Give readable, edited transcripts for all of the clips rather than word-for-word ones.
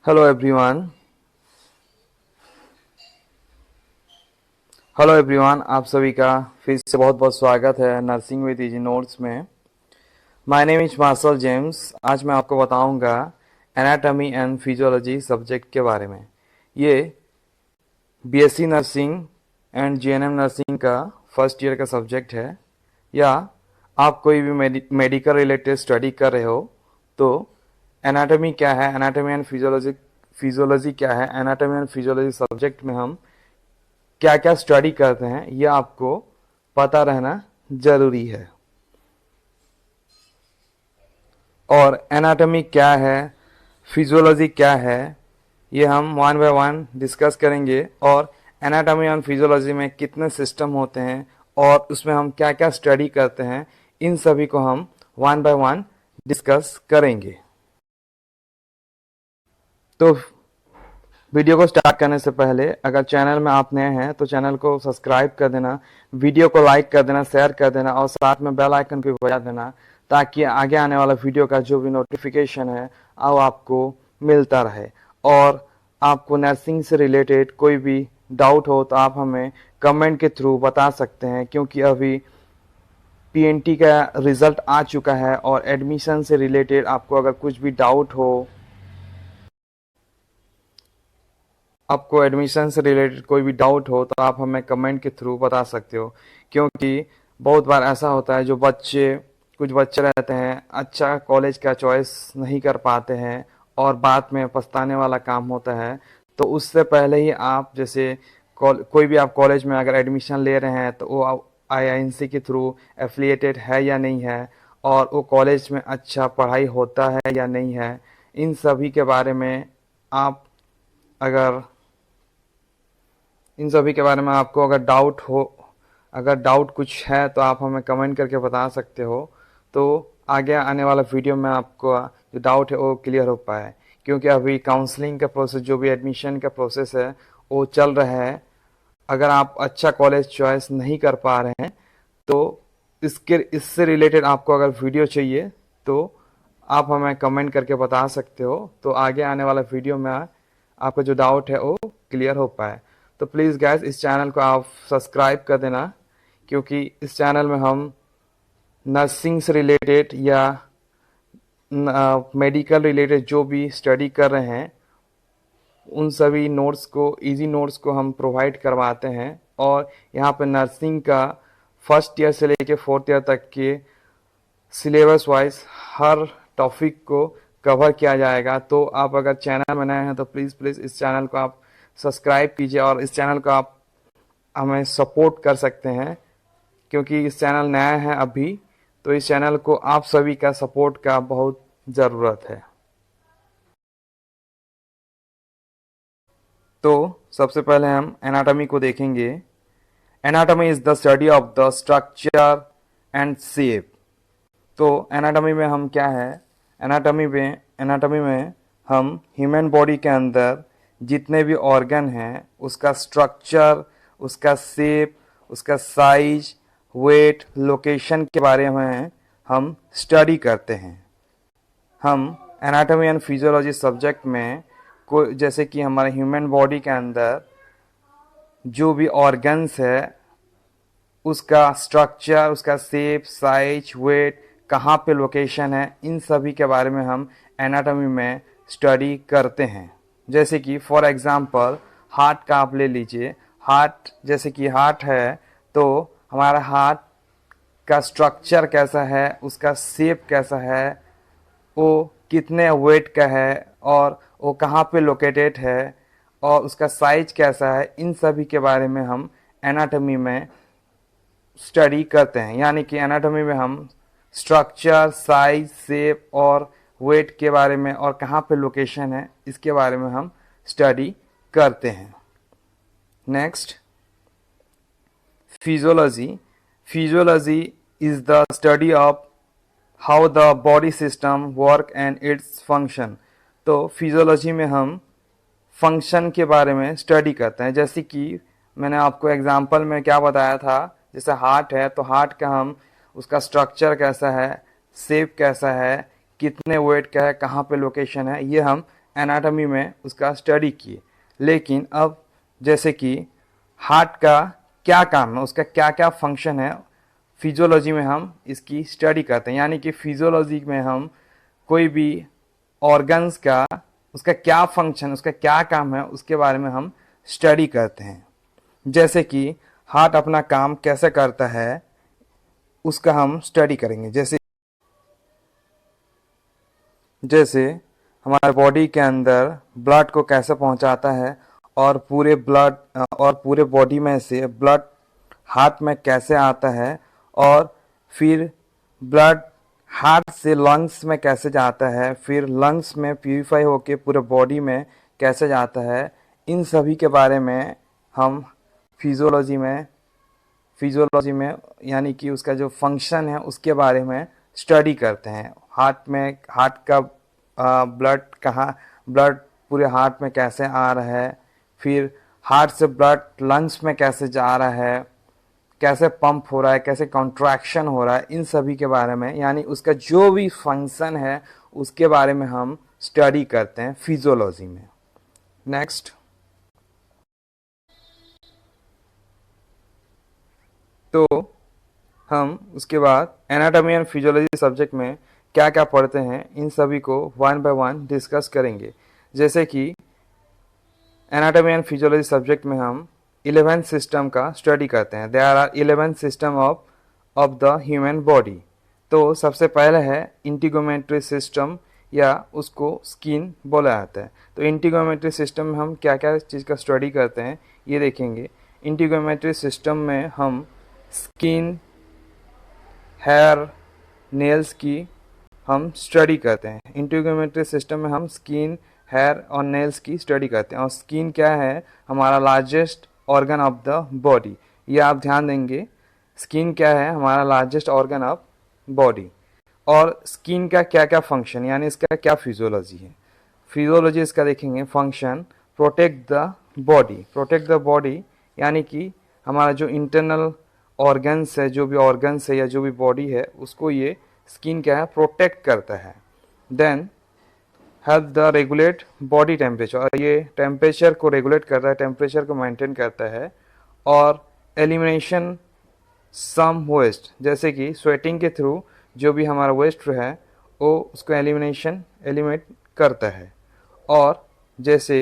Hello everyone. आप सभी का फिर से बहुत बहुत स्वागत है नर्सिंग विद इजी नोट्स में। My name is Marshal James. आज मैं आपको बताऊंगा एनाटॉमी एंड फिजियोलॉजी सब्जेक्ट के बारे में। ये BSc nursing and GNM nursing का फर्स्ट ईयर का सब्जेक्ट है, या आप कोई भी मेडिकल रिलेटेड स्टडी कर रहे हो तो एनाटॉमी क्या है, एनाटॉमी एंड फिजियोलॉजी क्या है, एनाटॉमी एंड फिजियोलॉजी सब्जेक्ट में हम क्या क्या स्टडी करते हैं यह आपको पता रहना जरूरी है। और एनाटॉमी क्या है, फिजियोलॉजी क्या है, ये हम वन बाय वन डिस्कस करेंगे। और एनाटॉमी और फिजियोलॉजी में कितने सिस्टम होते हैं और उसमें हम क्या क्या स्टडी करते हैं, इन सभी को हम वन बाय वन डिस्कस करेंगे। तो वीडियो को स्टार्ट करने से पहले अगर चैनल में आप नए हैं तो चैनल को सब्सक्राइब कर देना, वीडियो को लाइक कर देना, शेयर कर देना और साथ में बेल आइकन को बजा देना, ताकि आगे आने वाला वीडियो का जो भी नोटिफिकेशन है वो आपको मिलता रहे। और आपको नर्सिंग से रिलेटेड कोई भी डाउट हो तो आप हमें कमेंट के थ्रू बता सकते हैं, क्योंकि अभी पीएनटी का रिजल्ट आ चुका है और एडमिशन से रिलेटेड आपको अगर कुछ भी डाउट हो, आपको एडमिशन से रिलेटेड कोई भी डाउट हो तो आप हमें कमेंट के थ्रू बता सकते हो। क्योंकि बहुत बार ऐसा होता है जो कुछ बच्चे रहते हैं अच्छा कॉलेज का चॉइस नहीं कर पाते हैं और बाद में पछताने वाला काम होता है। तो उससे पहले ही आप जैसे कोई भी आप कॉलेज में अगर एडमिशन ले रहे हैं तो वो आईआईएनसी के थ्रू एफिलिएटेड है या नहीं है, और वो कॉलेज में अच्छा पढ़ाई होता है या नहीं है, इन सभी के बारे में आप अगर इन सभी के बारे में आपको अगर डाउट कुछ है तो आप हमें कमेंट करके बता सकते हो, तो आगे आने वाला वीडियो में आपको जो डाउट है वो क्लियर हो पाए। क्योंकि अभी काउंसलिंग का प्रोसेस, जो भी एडमिशन का प्रोसेस है वो चल रहा है। अगर आप अच्छा कॉलेज चॉइस नहीं कर पा रहे हैं तो इससे रिलेटेड आपको अगर वीडियो चाहिए तो आप हमें कमेंट करके बता सकते हो, तो आगे आने वाला वीडियो में आपका जो डाउट है वो क्लियर हो पाए। तो प्लीज़ गैस इस चैनल को आप सब्सक्राइब कर देना, क्योंकि इस चैनल में हम नर्सिंग से रिलेटेड या मेडिकल रिलेटेड जो भी स्टडी कर रहे हैं उन सभी नोट्स को, इजी नोट्स को हम प्रोवाइड करवाते हैं। और यहाँ पे नर्सिंग का फर्स्ट ईयर से लेके फोर्थ ईयर तक के सिलेबस वाइज हर टॉपिक को कवर किया जाएगा। तो आप अगर चैनल में नए हैं तो प्लीज़ प्लीज़ इस चैनल को आप सब्सक्राइब कीजिए और इस चैनल को आप हमें सपोर्ट कर सकते हैं, क्योंकि इस चैनल नया है अभी, तो इस चैनल को आप सभी का सपोर्ट का बहुत ज़रूरत है। तो सबसे पहले हम एनाटॉमी को देखेंगे। Anatomy is the study of the structure and shape. तो एनाटॉमी में हम क्या है, एनाटॉमी में हम ह्यूमन बॉडी के अंदर जितने भी ऑर्गन हैं उसका स्ट्रक्चर, उसका शेप, उसका साइज, वेट, लोकेशन के बारे में हम स्टडी करते हैं। हम एनाटॉमी एंड फिजियोलॉजी सब्जेक्ट में जैसे कि हमारे ह्यूमन बॉडी के अंदर जो भी ऑर्गन्स है उसका स्ट्रक्चर, उसका शेप, साइज, वेट, कहाँ पे लोकेशन है, इन सभी के बारे में हम एनाटॉमी में स्टडी करते हैं। जैसे कि फॉर एग्जांपल हार्ट का आप ले लीजिए। हार्ट, जैसे कि हार्ट है तो हमारा हार्ट का स्ट्रक्चर कैसा है, उसका शेप कैसा है, वो कितने वेट का है और वो कहाँ पे लोकेटेड है और उसका साइज कैसा है, इन सभी के बारे में हम एनाटॉमी में स्टडी करते हैं। यानी कि एनाटॉमी में हम स्ट्रक्चर, साइज, शेप और वेट के बारे में और कहाँ पे लोकेशन है इसके बारे में हम स्टडी करते हैं। Next, physiology. Physiology is the study of how the body system work and its function. तो फिजियोलॉजी में हम फंक्शन के बारे में स्टडी करते हैं। जैसे कि मैंने आपको एग्जांपल में क्या बताया था, जैसे हार्ट है तो हार्ट का हम उसका स्ट्रक्चर कैसा है, शेप कैसा है, कितने वेट का है, कहाँ पे लोकेशन है, ये हम एनाटॉमी में उसका स्टडी किए। लेकिन अब जैसे कि हार्ट का क्या काम है, उसका क्या क्या फंक्शन है, फिजियोलॉजी में हम इसकी स्टडी करते हैं। यानी कि फिजियोलॉजी में हम कोई भी ऑर्गन्स का, उसका क्या फंक्शन, उसका क्या काम है, उसके बारे में हम स्टडी करते हैं। जैसे कि हार्ट अपना काम कैसे करता है उसका हम स्टडी करेंगे। जैसे हमारे बॉडी के अंदर ब्लड को कैसे पहुंचाता है और पूरे बॉडी में से ब्लड हार्ट में कैसे आता है, और फिर ब्लड हार्ट से लंग्स में कैसे जाता है, फिर लंग्स में प्यूरिफाई होके पूरे बॉडी में कैसे जाता है, इन सभी के बारे में हम फिजियोलॉजी में यानी कि उसका जो फंक्शन है उसके बारे में स्टडी करते हैं। हार्ट का ब्लड पूरे हार्ट में कैसे आ रहा है, फिर हार्ट से ब्लड लंग्स में कैसे जा रहा है, कैसे पंप हो रहा है, कैसे कॉन्ट्रैक्शन हो रहा है, इन सभी के बारे में, यानी उसका जो भी फंक्शन है उसके बारे में हम स्टडी करते हैं फिजियोलॉजी में। नेक्स्ट, तो हम उसके बाद एनाटॉमी एंड फिजियोलॉजी सब्जेक्ट में क्या क्या पढ़ते हैं, इन सभी को वन बाय वन डिस्कस करेंगे। जैसे कि एनाटॉमी एंड फिजियोलॉजी सब्जेक्ट में हम 11 सिस्टम का स्टडी करते हैं। There are 11 system of the human body. तो सबसे पहले है इंटीगोमेट्री सिस्टम, या उसको स्किन बोला जाता है। तो इंटीगोमेट्री सिस्टम में हम क्या क्या चीज़ का स्टडी करते हैं ये देखेंगे। इंटीगोमेट्री सिस्टम में हम स्किन, हेयर, नेल्स की हम स्टडी करते हैं। इंटीगोमेट्री सिस्टम में हम स्किन, हेयर और नेल्स की स्टडी करते हैं। और स्किन क्या है, हमारा largest organ of the body. ये आप ध्यान देंगे, स्किन क्या है, हमारा लार्जेस्ट ऑर्गन ऑफ बॉडी। और स्किन का क्या क्या फंक्शन, यानी इसका क्या फिजियोलॉजी है। फिजियोलॉजी इसका देखेंगे, फंक्शन प्रोटेक्ट द बॉडी, यानी कि हमारा जो इंटरनल ऑर्गन्स है, या जो भी बॉडी है, उसको ये स्किन क्या है, प्रोटेक्ट करता है। Then help the regulate body temperature, और ये टेम्परेचर को रेगुलेट करता है, टेम्परेचर को मेंटेन करता है। और एलिमिनेशन सम वेस्ट, जैसे कि स्वेटिंग के थ्रू जो भी हमारा वेस्ट है वो उसको एलिमिनेट करता है। और जैसे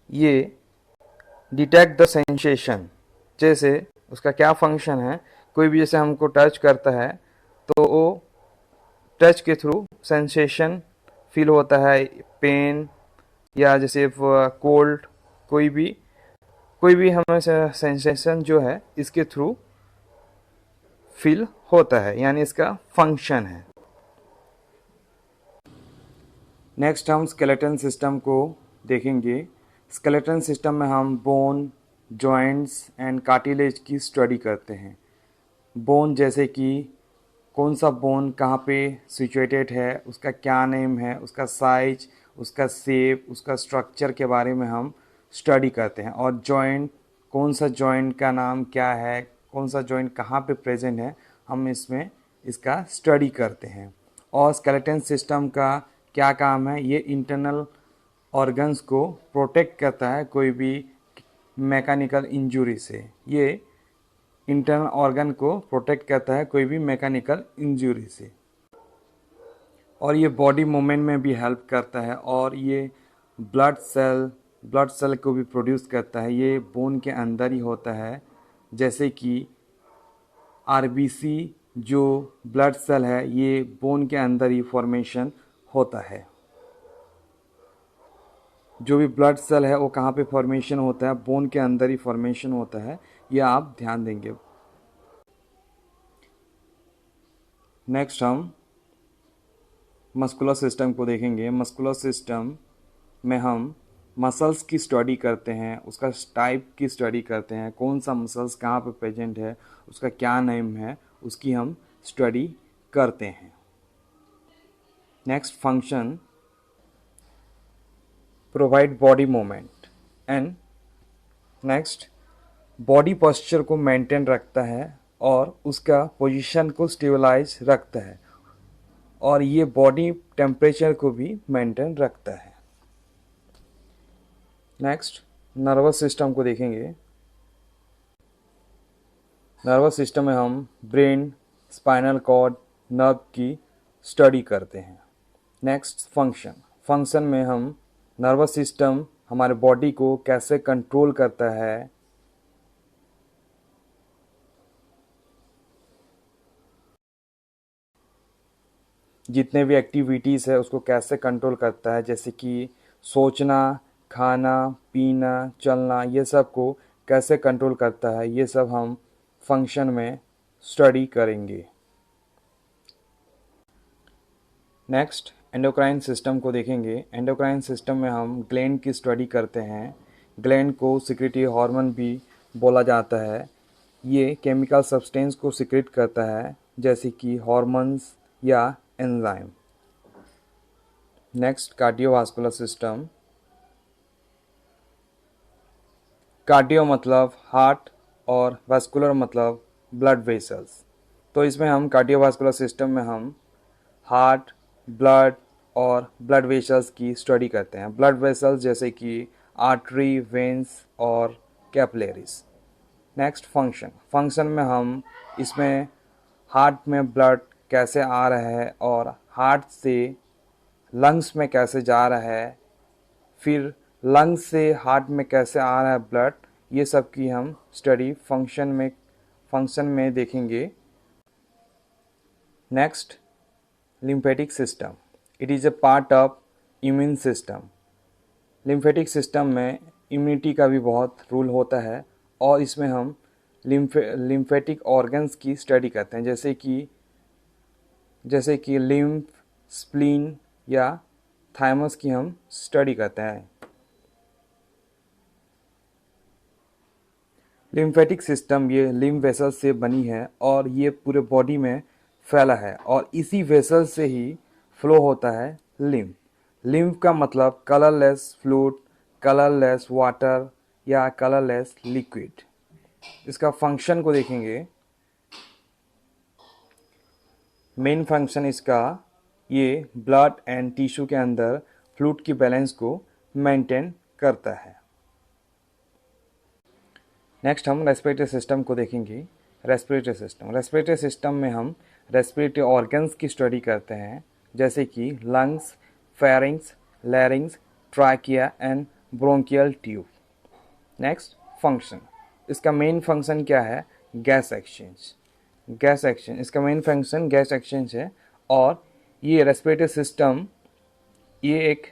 ये डिटेक्ट द सेंसेशन, जैसे उसका क्या फंक्शन है, कोई भी जैसे हमको टच करता है तो वो टच के थ्रू सेंसेशन फील होता है, पेन या जैसे कोल्ड, कोई भी हमें सेंसेशन जो है इसके थ्रू फील होता है, यानी इसका फंक्शन है। नेक्स्ट हम स्केलेटन सिस्टम को देखेंगे। स्केलेटन सिस्टम में हम बोन, जॉइंट्स एंड कार्टिलेज की स्टडी करते हैं। बोन जैसे कि कौन सा बोन कहाँ पे सिचुएटेड है, उसका क्या नेम है, उसका साइज, उसका शेप, उसका स्ट्रक्चर के बारे में हम स्टडी करते हैं। और जॉइंट, कौन सा जॉइंट का नाम क्या है, कौन सा जॉइंट कहाँ पे प्रेजेंट है, हम इसका स्टडी करते हैं। और स्केलेटन सिस्टम का क्या काम है, ये इंटरनल ऑर्गन्स को प्रोटेक्ट करता है कोई भी मैकेनिकल इंजरी से। ये इंटरनल ऑर्गन को प्रोटेक्ट करता है कोई भी मैकेनिकल इंजरी से। और ये बॉडी मूवमेंट में भी हेल्प करता है। और ये ब्लड सेल को भी प्रोड्यूस करता है। ये बोन के अंदर ही होता है, जैसे कि आरबीसी जो ब्लड सेल है ये बोन के अंदर ही फॉर्मेशन होता है। जो भी ब्लड सेल है वो कहाँ पे फॉर्मेशन होता है, बोन के अंदर ही फॉर्मेशन होता है, ये आप ध्यान देंगे। नेक्स्ट हम मस्कुलर सिस्टम को देखेंगे। मस्कुलर सिस्टम में हम मसल्स की स्टडी करते हैं, उसका टाइप की स्टडी करते हैं, कौन सा मसल्स कहाँ पे प्रेजेंट है, उसका क्या नेम है, उसकी हम स्टडी करते हैं। Next function provide body movement and next body posture को मेंटेन रखता है और उसका पोजीशन को स्टेबलाइज रखता है। और ये बॉडी टेम्परेचर को भी मेंटेन रखता है। नेक्स्ट नर्वस सिस्टम को देखेंगे। नर्वस सिस्टम में हम ब्रेन, स्पाइनल कॉर्ड, नर्व की स्टडी करते हैं। Next function. फंक्शन में हम नर्वस सिस्टम हमारे बॉडी को कैसे कंट्रोल करता है, जितने भी एक्टिविटीज़ है उसको कैसे कंट्रोल करता है, जैसे कि सोचना, खाना, पीना, चलना, ये सब को कैसे कंट्रोल करता है, ये सब हम फंक्शन में स्टडी करेंगे। नेक्स्ट एंडोक्राइन सिस्टम को देखेंगे। एंडोक्राइन सिस्टम में हम ग्लैंड की स्टडी करते हैं। ग्लैंड को सिक्रेटरी हार्मोन भी बोला जाता है। ये केमिकल सब्सटेंस को सिक्रेट करता है, जैसे कि हार्मोन्स या enzyme. Next cardiovascular system. Cardio मतलब हार्ट और वास्कुलर मतलब ब्लड वेसल्स। तो इसमें हम कार्डियोवास्कुलर सिस्टम में हम हार्ट, ब्लड और ब्लड वेसल्स की स्टडी करते हैं। ब्लड वेसल्स जैसे कि आर्टरी, वेन्स और कैपिलरीज। Next function. फंक्शन में हम इसमें हार्ट में ब्लड कैसे आ रहा है और हार्ट से लंग्स में कैसे जा रहा है, फिर लंग्स से हार्ट में कैसे आ रहा है ब्लड, ये सब की हम स्टडी फंक्शन में देखेंगे। Next lymphatic system. It is a part of immune system. Lymphatic system में इम्यूनिटी का भी बहुत रोल होता है और इसमें हम लिम्फेटिक ऑर्गन्स की स्टडी करते हैं, जैसे कि लिम्फ, स्प्लीन या थाइमस की हम स्टडी करते हैं। लिम्फेटिक सिस्टम ये लिम्फ वेसल से बनी है और ये पूरे बॉडी में फैला है और इसी वेसल से ही फ्लो होता है लिम्फ। लिम्फ का मतलब कलरलेस फ्लूइड, कलरलेस वाटर या कलरलेस लिक्विड। इसका फंक्शन को देखेंगे। मेन फंक्शन इसका ये ब्लड एंड टिश्यू के अंदर फ्लूइड की बैलेंस को मेंटेन करता है। नेक्स्ट हम रेस्पिरेटरी सिस्टम को देखेंगे। रेस्पिरेटरी सिस्टम में हम रेस्पिरेटरी ऑर्गन्स की स्टडी करते हैं, जैसे कि lungs, pharynx, लैरिंग्स, trachea and bronchial tube. Next function. इसका मेन फंक्शन क्या है? Gas exchange. इसका मेन फंक्शन गैस एक्सचेंज है और ये रेस्पिरेटरी सिस्टम ये एक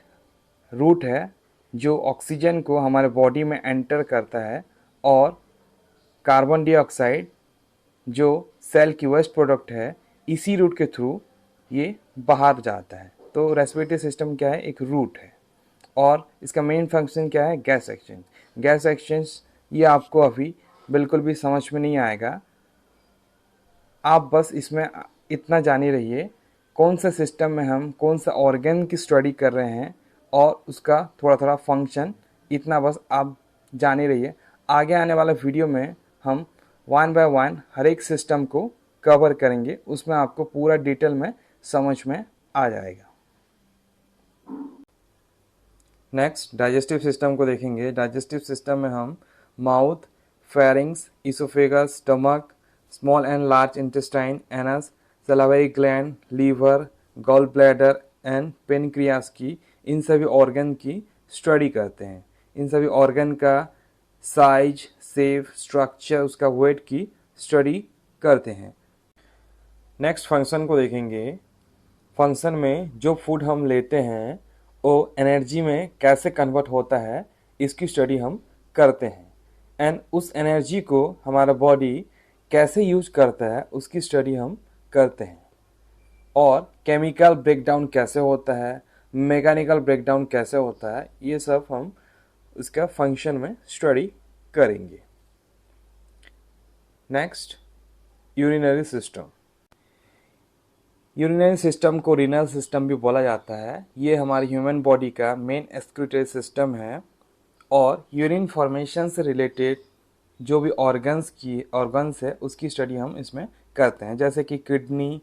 रूट है जो ऑक्सीजन को हमारे बॉडी में एंटर करता है और कार्बन डाइऑक्साइड जो सेल की वेस्ट प्रोडक्ट है इसी रूट के थ्रू ये बाहर जाता है। तो रेस्पिरेटरी सिस्टम क्या है? एक रूट है और इसका मेन फंक्शन क्या है? Gas exchange. ये आपको अभी बिल्कुल भी समझ में नहीं आएगा, आप बस इसमें इतना जाने रहिए कौन सा सिस्टम में हम कौन सा ऑर्गन की स्टडी कर रहे हैं और उसका थोड़ा थोड़ा फंक्शन, इतना बस आप जाने रहिए। आगे आने वाला वीडियो में हम 1 बाय 1 हर एक सिस्टम को कवर करेंगे, उसमें आपको पूरा डिटेल में समझ में आ जाएगा। नेक्स्ट डाइजेस्टिव सिस्टम को देखेंगे। डाइजेस्टिव सिस्टम में हम mouth, pharynx, oesophagus, stomach, small and large intestine, anus, salivary gland, liver, gall bladder and pancreas की इन सभी ऑर्गन की स्टडी करते हैं। इन सभी ऑर्गन का साइज, शेप, स्ट्रक्चर, उसका वेट की स्टडी करते हैं। नेक्स्ट फंक्शन को देखेंगे। फंक्शन में जो फूड हम लेते हैं वो एनर्जी में कैसे कन्वर्ट होता है इसकी स्टडी हम करते हैं एंड उस एनर्जी को हमारा बॉडी कैसे यूज करता है उसकी स्टडी हम करते हैं और केमिकल ब्रेकडाउन कैसे होता है, मैकेनिकल ब्रेकडाउन कैसे होता है, ये सब हम उसका फंक्शन में स्टडी करेंगे। Next urinary system. Urinary system को रीनल सिस्टम भी बोला जाता है। ये हमारी ह्यूमन बॉडी का मेन एक्सक्रीटरी सिस्टम है और यूरिन फॉर्मेशन से रिलेटेड जो भी ऑर्गन्स है उसकी स्टडी हम इसमें करते हैं, जैसे कि kidney,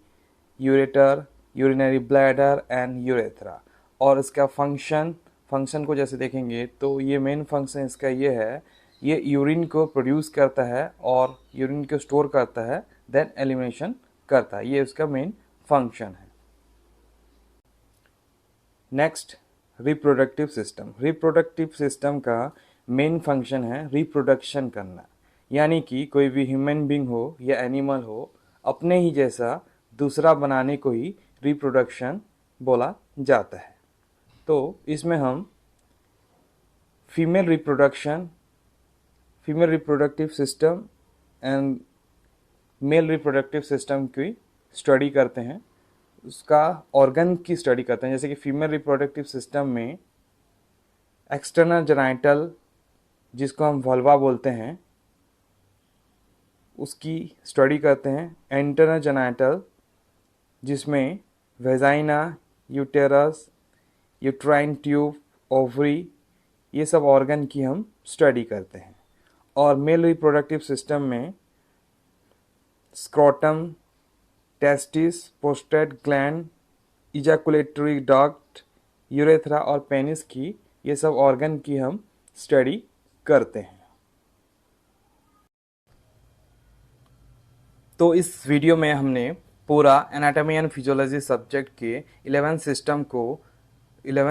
ureter, urinary bladder and urethra. और इसका फंक्शन को जैसे देखेंगे तो ये मेन फंक्शन इसका ये है, ये यूरिन को प्रोड्यूस करता है और यूरिन को स्टोर करता है, देन एलिमिनेशन करता है, ये उसका मेन फंक्शन है। Next, reproductive system. Reproductive system का मेन फंक्शन है रिप्रोडक्शन करना, यानी कि कोई भी ह्यूमन बीइंग हो या एनिमल हो, अपने ही जैसा दूसरा बनाने को ही रिप्रोडक्शन बोला जाता है। तो इसमें हम female reproductive system and male reproductive system की स्टडी करते हैं, उसका ऑर्गन की स्टडी करते हैं। जैसे कि फीमेल रिप्रोडक्टिव सिस्टम में एक्सटर्नल जेनाइटल, जिसको हम वल्वा बोलते हैं, उसकी स्टडी करते हैं। इंटरनल जेनाइटल, जिसमें vagina, uterus, uterine tube, ovary, ये सब ऑर्गन की हम स्टडी करते हैं। और मेल रिप्रोडक्टिव सिस्टम में scrotum, testis, prostate gland, ejaculatory duct, urethra और पेनिस की, ये सब ऑर्गन की हम स्टडी करते हैं। तो इस वीडियो में हमने पूरा एनाटॉमी एंड फिजियोलॉजी सब्जेक्ट के 11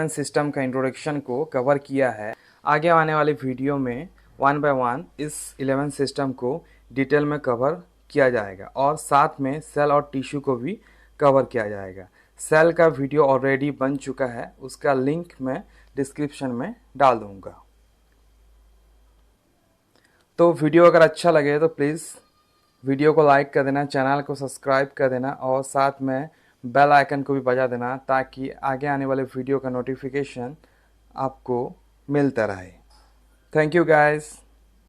सिस्टम का इंट्रोडक्शन को कवर किया है। आगे आने वाले वीडियो में 1 बाय 1 इस 11 सिस्टम को डिटेल में कवर किया जाएगा और साथ में सेल और टिश्यू को भी कवर किया जाएगा। सेल का वीडियो ऑलरेडी बन चुका है, उसका लिंक मैं डिस्क्रिप्शन में डाल दूंगा। तो वीडियो अगर अच्छा लगे तो प्लीज़ वीडियो को लाइक कर देना, चैनल को सब्सक्राइब कर देना और साथ में बेल आइकन को भी बजा देना, ताकि आगे आने वाले वीडियो का नोटिफिकेशन आपको मिलता रहे। Thank you guys.